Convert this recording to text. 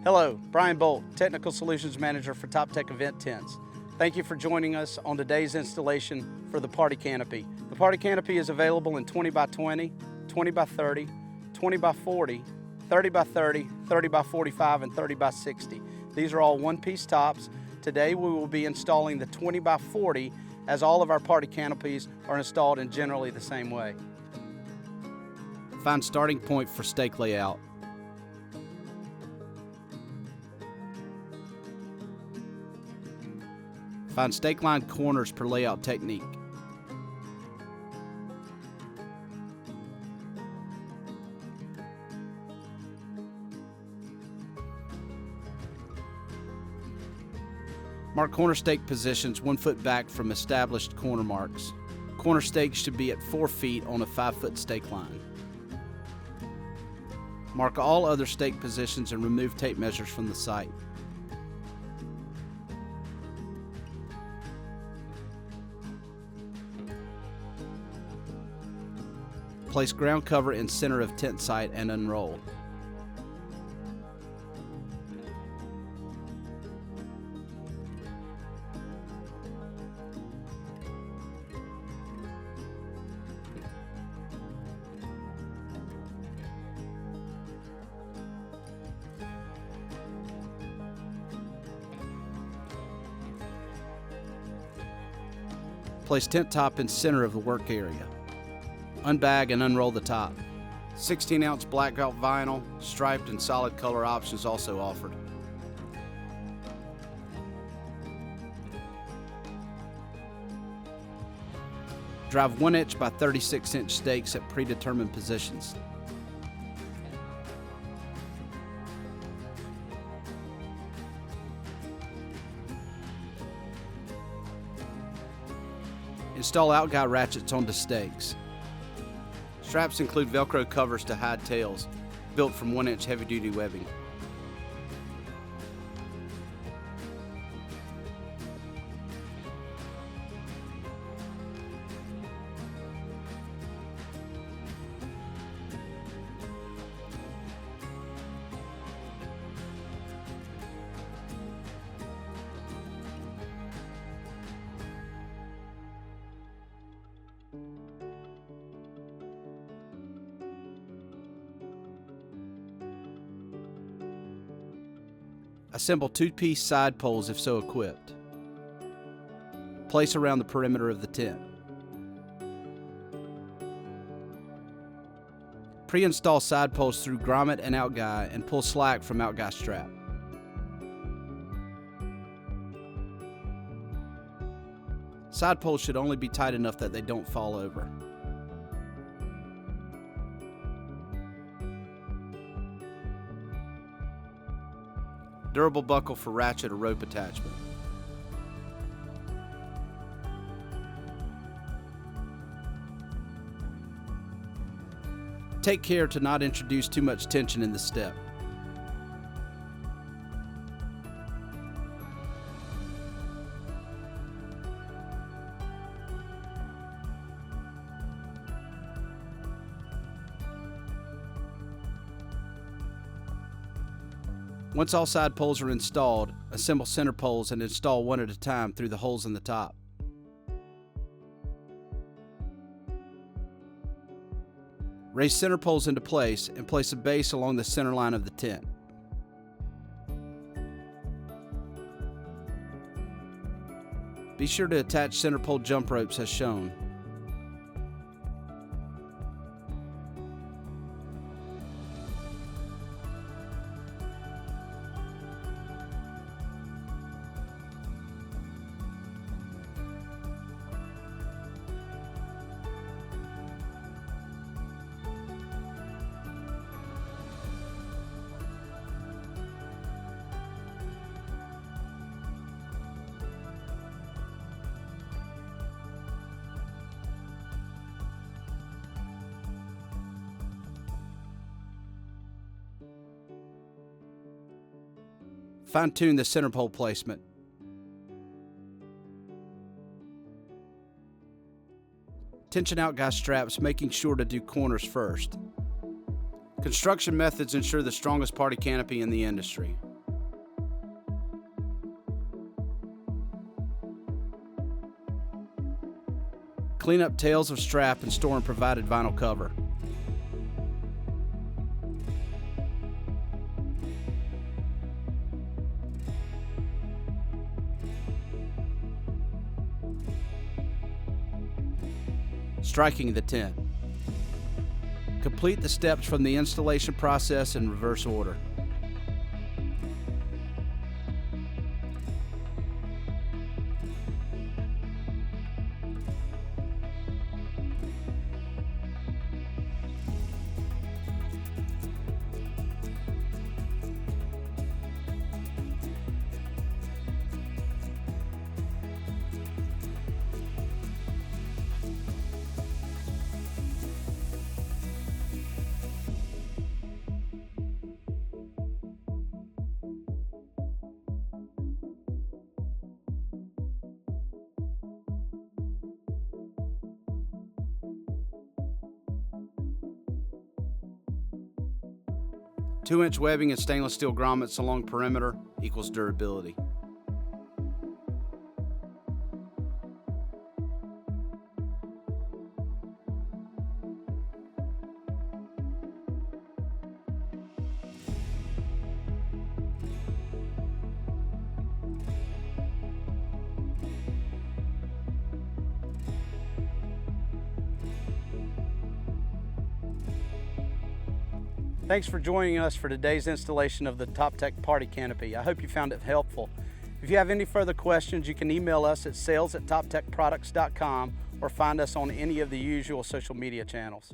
Hello, Brian Bolt, Technical Solutions Manager for TopTec Event Tents. Thank you for joining us on today's installation for the Party Canopy. The Party Canopy is available in 20 by 20, 20 by 30, 20 by 40, 30 by 30, 30 by 45, and 30 by 60. These are all one-piece tops. Today we will be installing the 20 by 40, as all of our Party Canopies are installed in generally the same way. Find starting point for stake layout. Find stake line corners per layout technique. Mark corner stake positions 1 foot back from established corner marks. Corner stakes should be at 4 feet on a 5-foot stake line. Mark all other stake positions and remove tape measures from the site. Place ground cover in center of tent site and unroll. Place tent top in center of the work area. Unbag and unroll the top. 16-ounce blackout vinyl, striped and solid color options also offered. Drive 1-inch by 36-inch stakes at predetermined positions. Install out-guy ratchets onto stakes. Straps include Velcro covers to hide tails, built from 1-inch heavy-duty webbing. Assemble 2-piece side poles if so equipped. Place around the perimeter of the tent. Pre-install side poles through grommet and out-guy and pull slack from out-guy strap. Side poles should only be tight enough that they don't fall over. Durable buckle for ratchet or rope attachment. Take care to not introduce too much tension in the step. Once all side poles are installed, assemble center poles and install one at a time through the holes in the top. Raise center poles into place and place a base along the center line of the tent. Be sure to attach center pole jump ropes as shown. Fine-tune the center pole placement. Tension out guy straps, making sure to do corners first. Construction methods ensure the strongest party canopy in the industry. Clean up tails of strap and store in provided vinyl cover. Striking the tent. Complete the steps from the installation process in reverse order. Two-inch webbing and stainless steel grommets along perimeter equals durability. Thanks for joining us for today's installation of the TopTec Party Canopy. I hope you found it helpful. If you have any further questions, you can email us at sales@toptecproducts.com or find us on any of the usual social media channels.